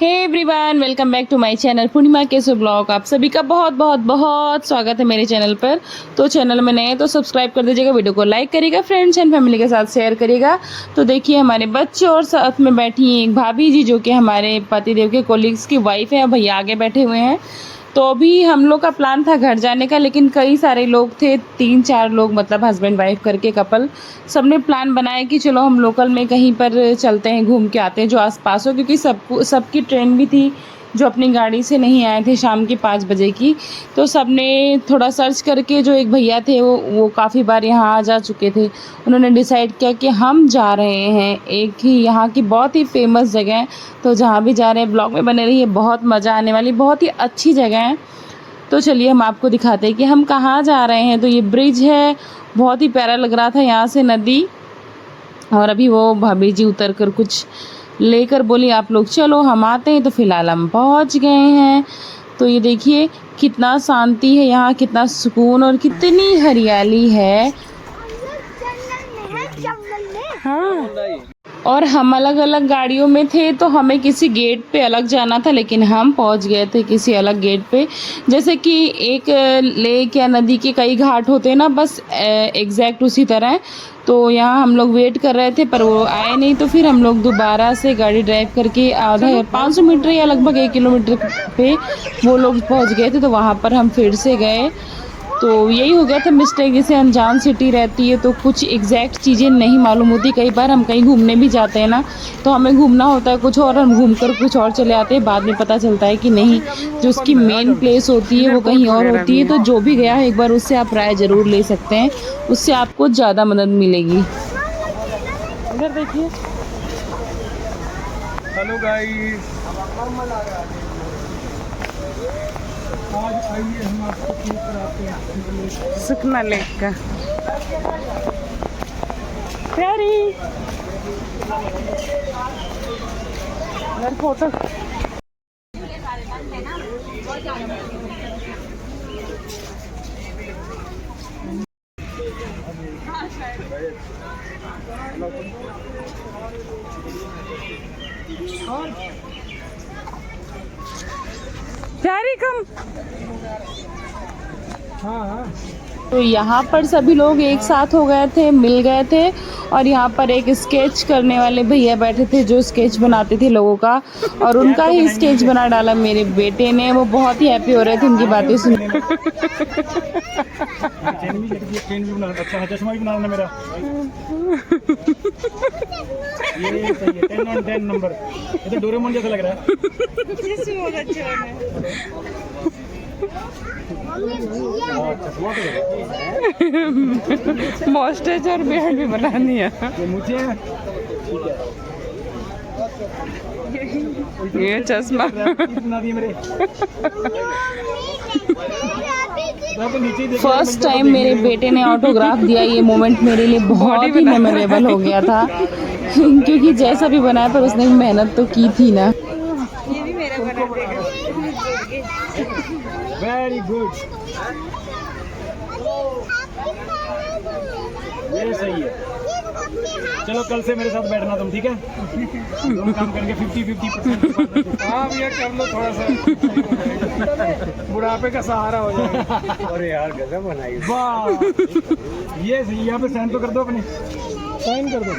Hey everyone, welcome back to my channel Purnima केसो blog. आप सभी का बहुत बहुत बहुत स्वागत है मेरे चैनल पर। तो चैनल में नए हैं तो सब्सक्राइब कर दीजिएगा, वीडियो को लाइक करिएगा, फ्रेंड्स एंड फैमिली के साथ शेयर करिएगा। तो देखिए हमारे बच्चे और साथ में बैठी हैं एक भाभी जी, जो कि हमारे पतिदेव के कोलीग्स की वाइफ है। भैया आगे बैठे हुए हैं। तो अभी हम लोग का प्लान था घर जाने का, लेकिन कई सारे लोग थे, 3-4 लोग, मतलब हस्बैंड वाइफ करके कपल। सबने प्लान बनाया कि चलो हम लोकल में कहीं पर चलते हैं, घूम के आते हैं जो आसपास हो, क्योंकि सबकी ट्रेन भी थी जो अपनी गाड़ी से नहीं आए थे शाम के 5 बजे की। तो सबने थोड़ा सर्च करके, जो एक भैया थे वो काफ़ी बार यहाँ आ जा चुके थे, उन्होंने डिसाइड किया कि हम जा रहे हैं एक ही यहाँ की बहुत ही फेमस जगह है। तो जहाँ भी जा रहे हैं ब्लॉग में बने रहिए, बहुत मज़ा आने वाली, बहुत ही अच्छी जगह है। तो चलिए हम आपको दिखाते हैं कि हम कहाँ जा रहे हैं। तो ये ब्रिज है, बहुत ही प्यारा लग रहा था यहाँ से नदी। और अभी वो भाभी जी उतर कर कुछ लेकर बोली आप लोग चलो हम आते हैं। तो फिलहाल हम पहुंच गए हैं। तो ये देखिए कितना शांति है यहाँ, कितना सुकून और कितनी हरियाली है। हाँ, और हम अलग अलग गाड़ियों में थे, तो हमें किसी गेट पे अलग जाना था, लेकिन हम पहुंच गए थे किसी अलग गेट पे। जैसे कि एक लेक या नदी के कई घाट होते हैं ना, बस एग्जैक्ट उसी तरह। तो यहाँ हम लोग वेट कर रहे थे, पर वो आए नहीं। तो फिर हम लोग दोबारा से गाड़ी ड्राइव करके आधा 500 मीटर या लगभग 1 किलोमीटर पे वो लोग पहुँच गए थे। तो वहाँ पर हम फिर से गए। तो यही हो गया था मिस्टेक, जैसे अनजान सिटी रहती है तो कुछ एग्जैक्ट चीज़ें नहीं मालूम होती। कई बार हम कहीं घूमने भी जाते हैं ना, तो हमें घूमना होता है कुछ और, हम घूम कर कुछ और चले आते हैं। बाद में पता चलता है कि नहीं, जो उसकी मेन प्लेस होती है वो कहीं और होती है। तो जो भी गया है एक बार उससे आप राय ज़रूर ले सकते हैं, उससे आपको ज़्यादा मदद मिलेगी। इधर देखिए। हेलो गाइस, आज आइए हम आपको क्लिक कराते हैं सुखना लेक का। प्यारी फोटो। प्यारी कम। हाँ। तो यहाँ पर सभी लोग एक साथ हो गए थे, मिल गए थे। और यहाँ पर एक स्केच करने वाले भैया बैठे थे, जो स्केच बनाते थे लोगों का, और उनका ही स्केच बना डाला मेरे बेटे ने। वो बहुत ही हैप्पी हो रहे थे उनकी बातें सुन। चश्मा भी बनाना मेरा, ये सही है। 10 on 10 नंबर। ये तो डोरेमोन जैसा लग रहा है। मॉस्टेज और बेहद भी बनानी है। ये मुझे ये चश्मा बना दिए मेरे। फर्स्ट टाइम मेरे बेटे ने ऑटोग्राफ दिया। ये मोमेंट मेरे लिए बहुत ही मेमोरेबल हो गया था, क्योंकि जैसा भी बनाया पर उसने मेहनत तो की थी ना। ये भी मेरा बना देगा। वेरी गुड, ये सही है। चलो कल से मेरे साथ बैठना तुम, ठीक है? दोनों काम करेंगे 50-50%। हाँ भैया कर लो, थोड़ा सा बुढ़ापे का सहारा हो जाएगा। अरे यार गजब बनाई, वाह। ये सही, यहाँ पे साइन तो कर दो, अपने साइन कर दो।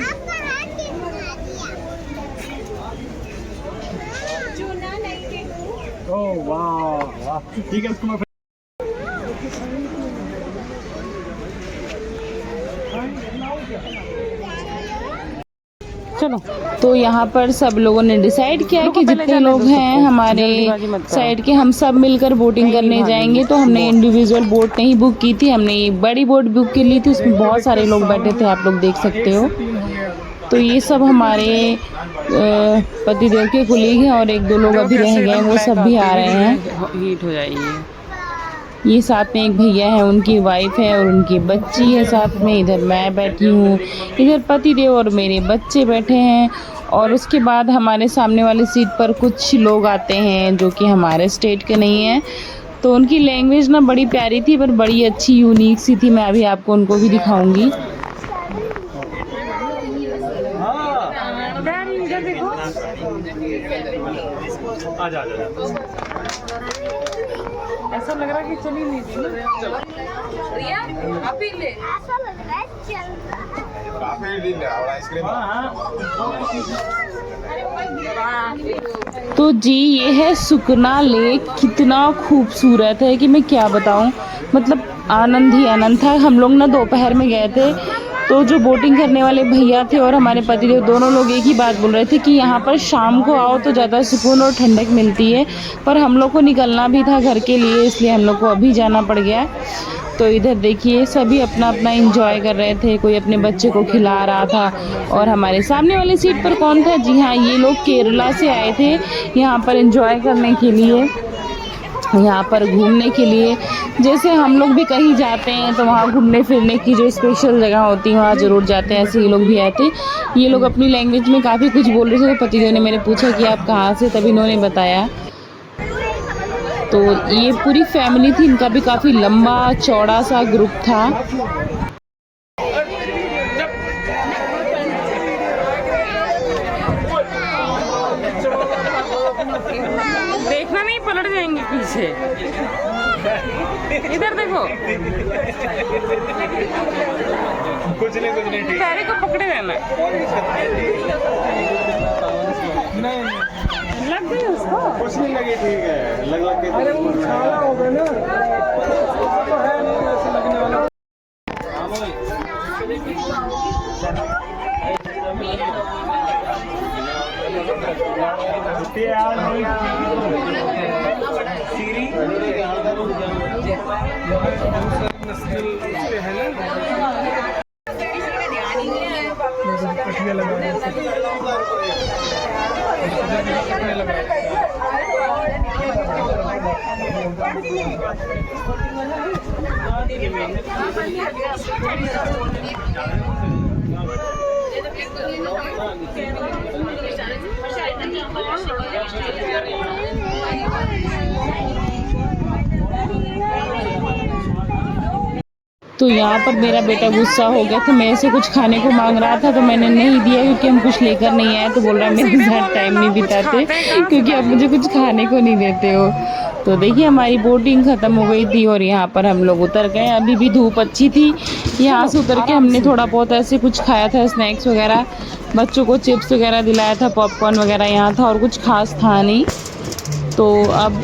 ओह वाह वाह, ठीक है। इसको मैं चलो। तो यहाँ पर सब लोगों ने डिसाइड किया कि जितने लोग हैं हमारे साइड के, हम सब मिलकर बोटिंग करने जाएंगे। तो हमने इंडिविजुअल बोट नहीं बुक की थी, हमने एक बड़ी बोट बुक की ली थी। उसमें बहुत सारे लोग बैठे थे, आप लोग देख सकते हो। तो ये सब हमारे पतिदेव के कुलीग हैं, और 1-2 लोग अभी रह गए, वो सब भी आ रहे हैं। हीट हो जाएगी। ये साथ में एक भैया है, उनकी वाइफ है और उनकी बच्ची है साथ में। इधर मैं बैठी हूँ, इधर पतिदेव और मेरे बच्चे बैठे हैं। और उसके बाद हमारे सामने वाली सीट पर कुछ लोग आते हैं जो कि हमारे स्टेट के नहीं हैं। तो उनकी लैंग्वेज ना बड़ी प्यारी थी, पर बड़ी अच्छी यूनिक सी थी। मैं अभी आपको उनको भी दिखाऊंगी। आजा आजा ऐसा लग रहा है कि चली नहीं थी रिया आप ही ले ऐसा लग रहा है चल तो जी ये है सुकना लेक। कितना खूबसूरत है कि मैं क्या बताऊं, मतलब आनंद ही आनंद था। हम लोग ना दोपहर में गए थे, तो जो बोटिंग करने वाले भैया थे और हमारे पतिदेव दोनों लोग एक ही बात बोल रहे थे कि यहाँ पर शाम को आओ तो ज़्यादा सुकून और ठंडक मिलती है। पर हम लोग को निकलना भी था घर के लिए, इसलिए हम लोग को अभी जाना पड़ गया। तो इधर देखिए सभी अपना अपना एंजॉय कर रहे थे, कोई अपने बच्चे को खिला रहा था। और हमारे सामने वाली सीट पर कौन था? जी हाँ, ये लोग केरला से आए थे यहाँ पर एंजॉय करने के लिए, यहाँ पर घूमने के लिए। जैसे हम लोग भी कहीं जाते हैं तो वहाँ घूमने फिरने की जो स्पेशल जगह होती है वहाँ ज़रूर जाते हैं, ऐसे ये लोग भी आए थे। ये लोग अपनी लैंग्वेज में काफ़ी कुछ बोल रहे थे, तो पतिदेव ने मेरे पूछा कि आप कहाँ से, तभी इन्होंने बताया। तो ये पूरी फैमिली थी, इनका भी काफ़ी लंबा चौड़ा सा ग्रुप था। देखना नहीं, पलट जाएंगे पीछे। इधर देखो, कुछ नहीं ठीक पैरे को पकड़े रहना। नहीं लग गई उसको? कुछ नहीं लगी, ठीक है लग के। अरे वो खाना होगा ना, तो है नहीं ऐसे लगने वाला। सीरी है ना, कटिया तो यहाँ पर मेरा बेटा गुस्सा हो गया था, मेरे से कुछ खाने को मांग रहा था, तो मैंने नहीं दिया क्योंकि हम कुछ लेकर नहीं आए। तो बोल रहा है मेरे साथ टाइम नहीं बिताते क्योंकि आप मुझे कुछ खाने को नहीं देते हो। तो देखिए हमारी बोटिंग ख़त्म हो गई थी और यहाँ पर हम लोग उतर गए। अभी भी धूप अच्छी थी, यहाँ से उतर के हमने थोड़ा बहुत ऐसे कुछ खाया था, स्नैक्स वगैरह, बच्चों को चिप्स वगैरह दिलाया था, पॉपकॉर्न वगैरह यहाँ था, और कुछ खास था नहीं। तो अब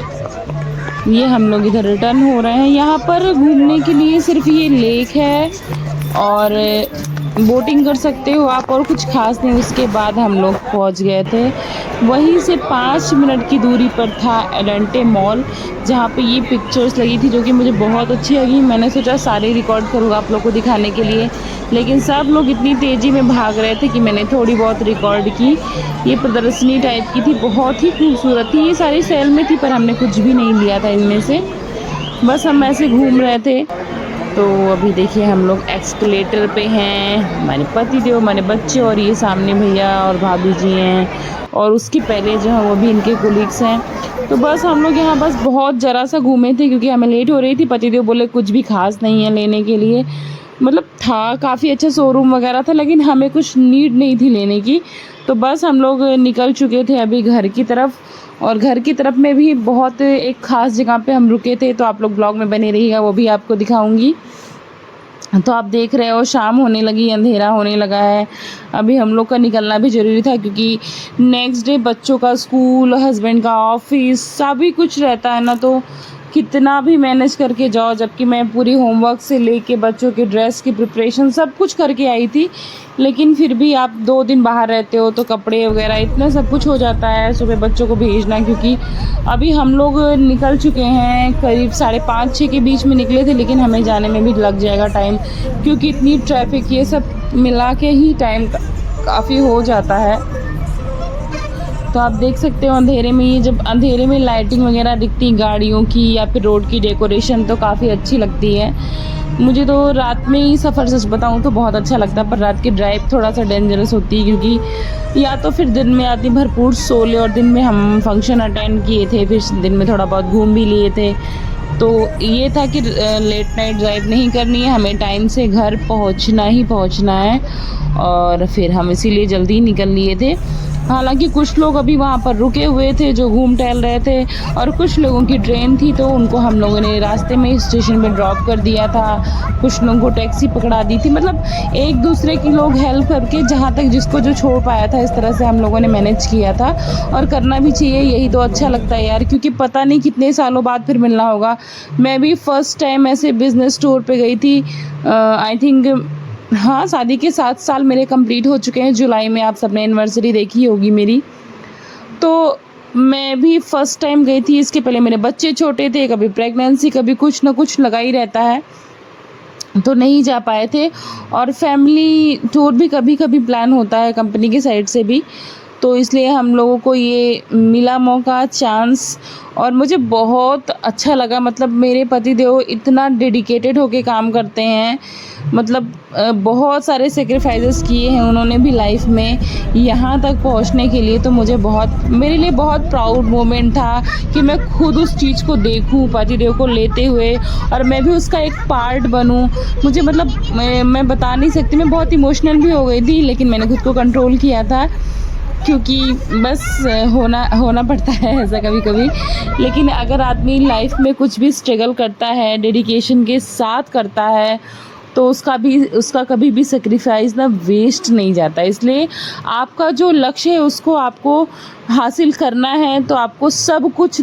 ये हम लोग इधर रिटर्न हो रहे हैं। यहाँ पर घूमने के लिए सिर्फ ये लेक है और बोटिंग कर सकते हो आप, और कुछ खास नहीं। उसके बाद हम लोग पहुँच गए थे, वहीं से 5 मिनट की दूरी पर था एलेंटे मॉल, जहाँ पे ये पिक्चर्स लगी थी जो कि मुझे बहुत अच्छी लगी। मैंने सोचा सारे रिकॉर्ड करूँगा आप लोग को दिखाने के लिए, लेकिन सब लोग इतनी तेज़ी में भाग रहे थे कि मैंने थोड़ी बहुत रिकॉर्ड की। ये प्रदर्शनी टाइप की थी, बहुत ही खूबसूरत थी। ये सारी सेल में थी पर हमने कुछ भी नहीं लिया था इनमें से, बस हम ऐसे घूम रहे थे। तो अभी देखिए हम लोग एक्सकलेटर पे हैं, हमारे पतिदेव, हमारे बच्चे, और ये सामने भैया और भाभी जी हैं, और उसके पहले जो है वो भी इनके कोलीग्स हैं। तो बस हम लोग यहाँ बस बहुत ज़रा सा घूमे थे क्योंकि हमें लेट हो रही थी। पतिदेव बोले कुछ भी खास नहीं है लेने के लिए, मतलब था काफ़ी अच्छा शोरूम वगैरह था लेकिन हमें कुछ नीड नहीं थी लेने की। तो बस हम लोग निकल चुके थे अभी घर की तरफ, और घर की तरफ में भी बहुत एक ख़ास जगह पे हम रुके थे, तो आप लोग ब्लॉग में बने रहिएगा, वो भी आपको दिखाऊंगी। तो आप देख रहे हो शाम होने लगी, अंधेरा होने लगा है। अभी हम लोग का निकलना भी ज़रूरी था क्योंकि नेक्स्ट डे बच्चों का स्कूल, हस्बैंड का ऑफिस, सभी कुछ रहता है ना, तो कितना भी मैनेज करके जाओ। जबकि मैं पूरी होमवर्क से लेके बच्चों के ड्रेस की प्रिपरेशन सब कुछ करके आई थी, लेकिन फिर भी आप 2 दिन बाहर रहते हो तो कपड़े वगैरह इतना सब कुछ हो जाता है, सुबह बच्चों को भेजना। क्योंकि अभी हम लोग निकल चुके हैं करीब 5:30-6 के बीच में निकले थे, लेकिन हमें जाने में भी लग जाएगा टाइम क्योंकि इतनी ट्रैफिक, ये सब मिला के ही टाइम काफ़ी हो जाता है। तो आप देख सकते हो अंधेरे में, ये जब अंधेरे में लाइटिंग वगैरह दिखती गाड़ियों की या फिर रोड की डेकोरेशन तो काफ़ी अच्छी लगती है। मुझे तो रात में ही सफ़र सच बताऊं तो बहुत अच्छा लगता है, पर रात की ड्राइव थोड़ा सा डेंजरस होती है क्योंकि या तो फिर दिन में आदमी भरपूर सो ले, और दिन में हम फंक्शन अटेंड किए थे, फिर दिन में थोड़ा बहुत घूम भी लिए थे। तो ये था कि लेट नाइट ड्राइव नहीं करनी है, हमें टाइम से घर पहुंचना ही पहुंचना है, और फिर हम इसीलिए जल्दी निकल लिए थे। हालांकि कुछ लोग अभी वहाँ पर रुके हुए थे जो घूम टहल रहे थे, और कुछ लोगों की ट्रेन थी तो उनको हम लोगों ने रास्ते में स्टेशन पे ड्रॉप कर दिया था। कुछ लोगों को टैक्सी पकड़ा दी थी, मतलब एक दूसरे की लोग हेल्प करके जहाँ तक जिसको जो छोड़ पाया था इस तरह से हम लोगों ने मैनेज किया था। और करना भी चाहिए, यही तो अच्छा लगता है यार, क्योंकि पता नहीं कितने सालों बाद फिर मिलना होगा। मैं भी फर्स्ट टाइम ऐसे बिज़नेस टूर पे गई थी, आई थिंक हाँ शादी के 7 साल मेरे कंप्लीट हो चुके हैं। जुलाई में आप सबने एनिवर्सरी देखी होगी मेरी। तो मैं भी फर्स्ट टाइम गई थी, इसके पहले मेरे बच्चे छोटे थे, कभी प्रेगनेंसी कभी कुछ ना कुछ लगा ही रहता है, तो नहीं जा पाए थे। और फैमिली टूर भी कभी कभी प्लान होता है कंपनी की साइड से भी, तो इसलिए हम लोगों को ये मिला मौका, चांस, और मुझे बहुत अच्छा लगा। मतलब मेरे पतिदेव इतना डेडिकेटेड होके काम करते हैं, मतलब बहुत सारे सेक्रीफाइसेस किए हैं उन्होंने भी लाइफ में यहाँ तक पहुँचने के लिए। तो मुझे मेरे लिए बहुत प्राउड मोमेंट था कि मैं खुद उस चीज़ को देखूँ, पतिदेव को लेते हुए, और मैं भी उसका एक पार्ट बनूँ। मुझे मतलब मैं बता नहीं सकती, मैं बहुत इमोशनल भी हो गई थी, लेकिन मैंने खुद को कंट्रोल किया था, क्योंकि बस होना पड़ता है ऐसा कभी कभी। लेकिन अगर आदमी लाइफ में कुछ भी स्ट्रगल करता है, डेडिकेशन के साथ करता है, तो उसका कभी भी सेक्रीफाइस ना वेस्ट नहीं जाता। इसलिए आपका जो लक्ष्य है उसको आपको हासिल करना है, तो आपको सब कुछ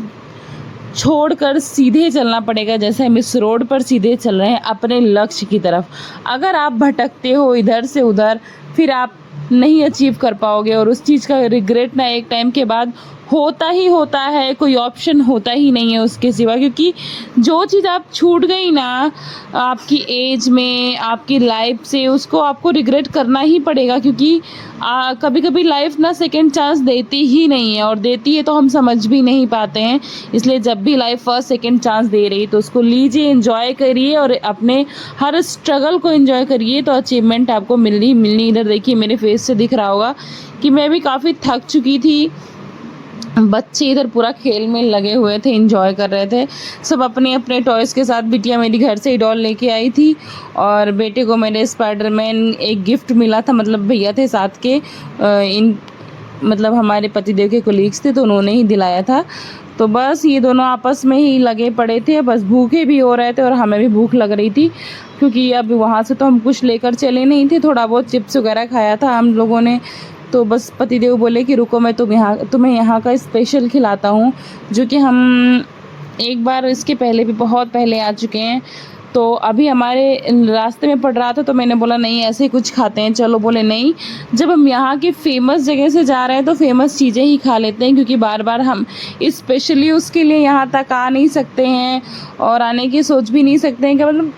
छोड़कर सीधे चलना पड़ेगा। जैसे हम इस रोड पर सीधे चल रहे हैं अपने लक्ष्य की तरफ। अगर आप भटकते हो इधर से उधर, फिर आप नहीं अचीव कर पाओगे, और उस चीज़ का रिग्रेट ना एक टाइम के बाद होता ही होता है, कोई ऑप्शन होता ही नहीं है उसके सिवा। क्योंकि जो चीज़ आप छूट गई ना आपकी एज में, आपकी लाइफ से, उसको आपको रिग्रेट करना ही पड़ेगा। क्योंकि कभी कभी लाइफ ना सेकंड चांस देती ही नहीं है, और देती है तो हम समझ भी नहीं पाते हैं। इसलिए जब भी लाइफ फर्स्ट सेकंड चांस दे रही तो उसको लीजिए, एंजॉय करिए, और अपने हर स्ट्रगल को एंजॉय करिए, तो अचीवमेंट आपको मिलनी। इधर देखिए मेरे फेस से दिख रहा होगा कि मैं भी काफ़ी थक चुकी थी। बच्चे इधर पूरा खेल में लगे हुए थे, एंजॉय कर रहे थे सब अपने अपने टॉयज़ के साथ। बिटिया मेरी घर से ही डॉल लेके आई थी, और बेटे को मेरे स्पाइडरमैन एक गिफ्ट मिला था, मतलब भैया थे साथ के, मतलब हमारे पतिदेव के कोलीग्स थे, तो उन्होंने ही दिलाया था। तो बस ये दोनों आपस में ही लगे पड़े थे, बस भूखे भी हो रहे थे और हमें भी भूख लग रही थी, क्योंकि अब वहाँ से तो हम कुछ लेकर चले नहीं थे। थोड़ा बहुत चिप्स वगैरह खाया था हम लोगों ने। तो बस पतिदेव बोले कि रुको, मैं तुम्हें यहाँ का स्पेशल खिलाता हूँ, जो कि हम एक बार इसके पहले भी बहुत पहले आ चुके हैं। तो अभी हमारे रास्ते में पड़ रहा था, तो मैंने बोला नहीं ऐसे ही कुछ खाते हैं चलो। बोले नहीं, जब हम यहाँ की फ़ेमस जगह से जा रहे हैं तो फेमस चीज़ें ही खा लेते हैं, क्योंकि बार बार हम स्पेशली उसके लिए यहाँ तक आ नहीं सकते हैं, और आने की सोच भी नहीं सकते हैं। कि मतलब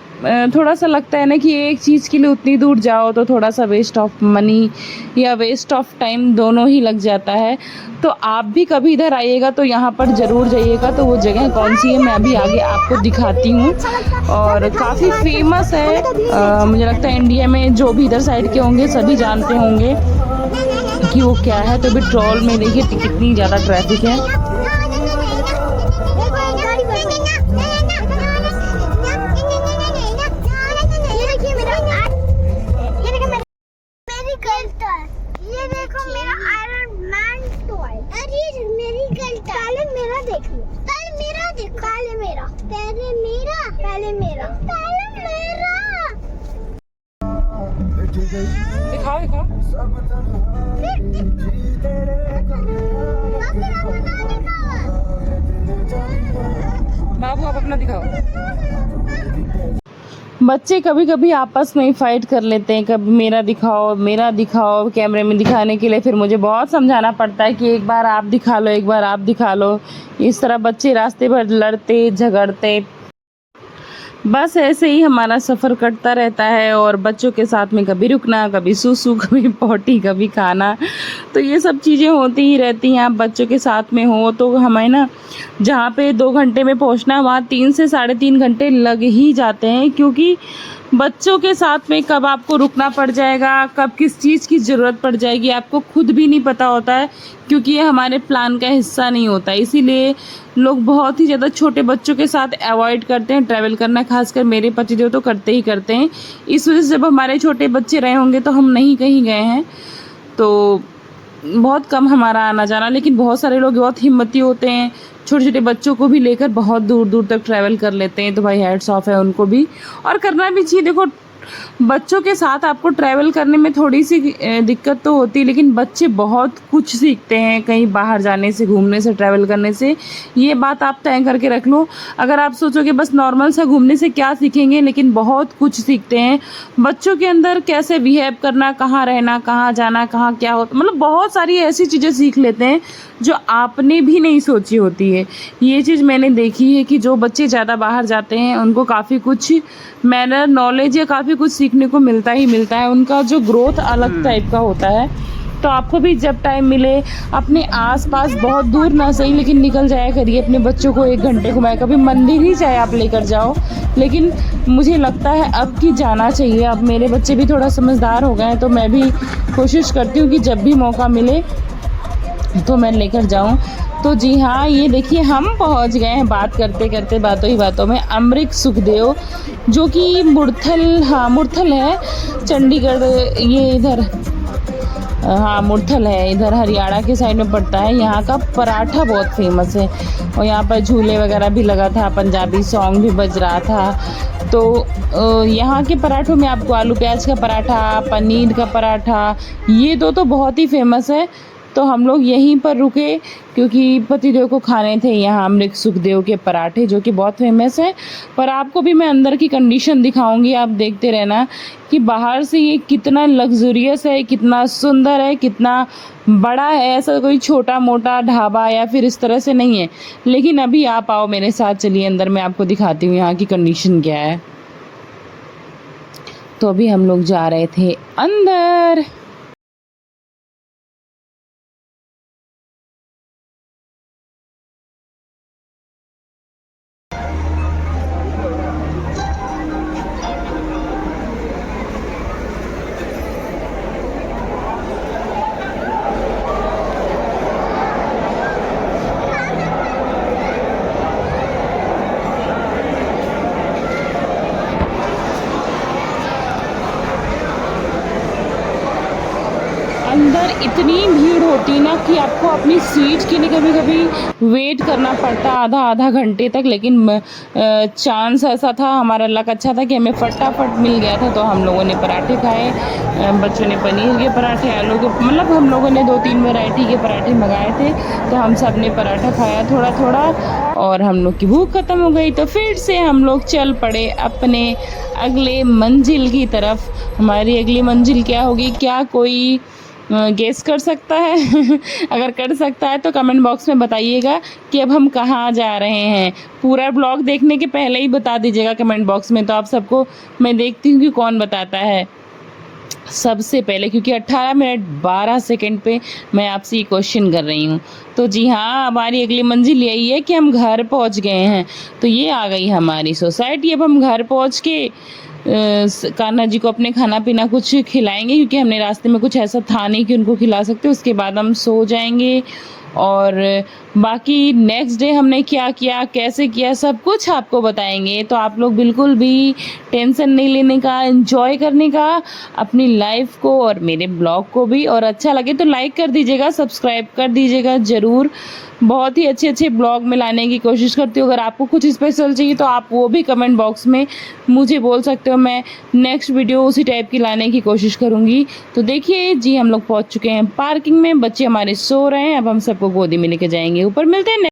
थोड़ा सा लगता है ना कि एक चीज़ के लिए उतनी दूर जाओ तो थोड़ा सा वेस्ट ऑफ मनी या वेस्ट ऑफ टाइम दोनों ही लग जाता है। तो आप भी कभी इधर आइएगा तो यहाँ पर ज़रूर जाइएगा। तो वो जगह कौन सी है मैं अभी आगे आपको दिखाती हूँ, और काफ़ी फेमस है। मुझे लगता है इंडिया में जो भी इधर साइड के होंगे सभी जानते होंगे कि वो क्या है। तो अभी ट्रोल में देखिए कितनी ज़्यादा ट्रैफिक है। दिखाओ दिखाओ बाबू, आप अपना दिखाओ। बच्चे कभी कभी आपस में ही फाइट कर लेते हैं, कभी मेरा दिखाओ कैमरे में दिखाने के लिए। फिर मुझे बहुत समझाना पड़ता है कि एक बार आप दिखा लो, एक बार आप दिखा लो। इस तरह बच्चे रास्ते भर लड़ते झगड़ते, बस ऐसे ही हमारा सफ़र कटता रहता है। और बच्चों के साथ में कभी रुकना, कभी सूसू, कभी पॉटी, कभी खाना, तो ये सब चीज़ें होती ही रहती हैं। आप बच्चों के साथ में हो तो हमें ना जहाँ पे 2 घंटे में पहुँचना, वहाँ 3 से 3.5 घंटे लग ही जाते हैं। क्योंकि बच्चों के साथ में कब आपको रुकना पड़ जाएगा, कब किस चीज़ की ज़रूरत पड़ जाएगी, आपको खुद भी नहीं पता होता है, क्योंकि ये हमारे प्लान का हिस्सा नहीं होता। इसीलिए लोग बहुत ही ज़्यादा छोटे बच्चों के साथ अवॉइड करते हैं ट्रैवल करना। खासकर मेरे पतिदेव तो करते ही करते हैं। इस वजह से जब हमारे छोटे बच्चे रहे होंगे तो हम नहीं कहीं गए हैं। तो बहुत कम हमारा आना जाना, लेकिन बहुत सारे लोग बहुत हिम्मती होते हैं, छोटे छोटे बच्चों को भी लेकर बहुत दूर दूर तक ट्रैवल कर लेते हैं। तो भाई हैट्स ऑफ है उनको भी, और करना भी चाहिए। देखो बच्चों के साथ आपको ट्रैवल करने में थोड़ी सी दिक्कत तो होती है, लेकिन बच्चे बहुत कुछ सीखते हैं कहीं बाहर जाने से, घूमने से, ट्रैवल करने से। ये बात आप तय करके रख लो। अगर आप सोचोगे बस नॉर्मल सा घूमने से क्या सीखेंगे, लेकिन बहुत कुछ सीखते हैं बच्चों के अंदर। कैसे बिहेव करना, कहाँ रहना, कहाँ जाना, कहाँ क्या होता, मतलब बहुत सारी ऐसी चीज़ें सीख लेते हैं जो आपने भी नहीं सोची होती है। ये चीज़ मैंने देखी है कि जो बच्चे ज़्यादा बाहर जाते हैं उनको काफ़ी कुछ मैनर, नॉलेज या काफ़ी कुछ सीखने को मिलता ही मिलता है। उनका जो ग्रोथ अलग टाइप का होता है। तो आपको भी जब टाइम मिले अपने आसपास, बहुत दूर ना सही लेकिन निकल जाया करिए, अपने बच्चों को 1 घंटे घुमाए। कभी मंदिर ही चाहे आप लेकर जाओ, लेकिन मुझे लगता है अब कि जाना चाहिए। अब मेरे बच्चे भी थोड़ा समझदार हो गए हैं, तो मैं भी कोशिश करती हूँ कि जब भी मौका मिले तो मैं लेकर जाऊं। तो जी हाँ, ये देखिए हम पहुंच गए हैं बात करते करते, बातों ही बातों में, अमृत सुखदेव, जो कि मुरथल, हाँ मुरथल है, चंडीगढ़, ये इधर, हाँ मुरथल है, इधर हरियाणा के साइड में पड़ता है। यहाँ का पराठा बहुत फेमस है, और यहाँ पर झूले वगैरह भी लगा था, पंजाबी सॉन्ग भी बज रहा था। तो यहाँ के पराठों में आपको आलू प्याज का पराठा, पनीर का पराठा, ये दो तो बहुत ही फेमस है। तो हम लोग यहीं पर रुके क्योंकि पतिदेव को खाने थे यहाँ अमृत सुखदेव के पराठे, जो कि बहुत फेमस है। पर आपको भी मैं अंदर की कंडीशन दिखाऊंगी, आप देखते रहना कि बाहर से ये कितना लग्जरियस है, कितना सुंदर है, कितना बड़ा है। ऐसा कोई छोटा मोटा ढाबा या फिर इस तरह से नहीं है। लेकिन अभी आप आओ मेरे साथ, चलिए अंदर, मैं आपको दिखाती हूँ यहाँ की कंडीशन क्या है। तो अभी हम लोग जा रहे थे अंदर। अंदर इतनी भीड़ होती ना कि आपको अपनी सीट के लिए कभी कभी वेट करना पड़ता आधा आधा घंटे तक। लेकिन चांस ऐसा था, हमारा लक अच्छा था कि हमें फटाफट मिल गया था। तो हम लोगों ने पराठे खाए, बच्चों ने पनीर के पराठे, आलू के, मतलब हम लोगों ने 2-3 वैरायटी के पराठे मंगाए थे। तो हम सब ने पराठा खाया थोड़ा थोड़ा, और हम लोग की भूख ख़त्म हो गई। तो फिर से हम लोग चल पड़े अपने अगले मंजिल की तरफ। हमारी अगली मंजिल क्या होगी, क्या कोई गेस कर सकता है? अगर कर सकता है तो कमेंट बॉक्स में बताइएगा कि अब हम कहाँ जा रहे हैं। पूरा ब्लॉग देखने के पहले ही बता दीजिएगा कमेंट बॉक्स में, तो आप सबको मैं देखती हूँ कि कौन बताता है सबसे पहले, क्योंकि 18 मिनट 12 सेकंड पे मैं आपसे ये क्वेश्चन कर रही हूँ। तो जी हाँ, हमारी अगली मंजिल यही है कि हम घर पहुँच गए हैं। तो ये आ गई हमारी सोसाइटी। अब हम घर पहुँच के कान्हा जी को अपने खाना पीना कुछ खिलाएंगे, क्योंकि हमने रास्ते में कुछ ऐसा था नहीं कि उनको खिला सकते। उसके बाद हम सो जाएंगे, और बाकी नेक्स्ट डे हमने क्या किया, कैसे किया, सब कुछ आपको बताएंगे। तो आप लोग बिल्कुल भी टेंशन नहीं लेने का, एंजॉय करने का अपनी लाइफ को और मेरे ब्लॉग को भी। और अच्छा लगे तो लाइक कर दीजिएगा, सब्सक्राइब कर दीजिएगा ज़रूर। बहुत ही अच्छे अच्छे ब्लॉग में लाने की कोशिश करती हूँ। अगर आपको कुछ स्पेशल चाहिए तो आप वो भी कमेंट बॉक्स में मुझे बोल सकते हो, मैं नेक्स्ट वीडियो उसी टाइप की लाने की कोशिश करूँगी। तो देखिए जी, हम लोग पहुँच चुके हैं पार्किंग में, बच्चे हमारे सो रहे हैं। अब हम सबको गोदी में लेके जाएंगे ऊपर। मिलते हैं।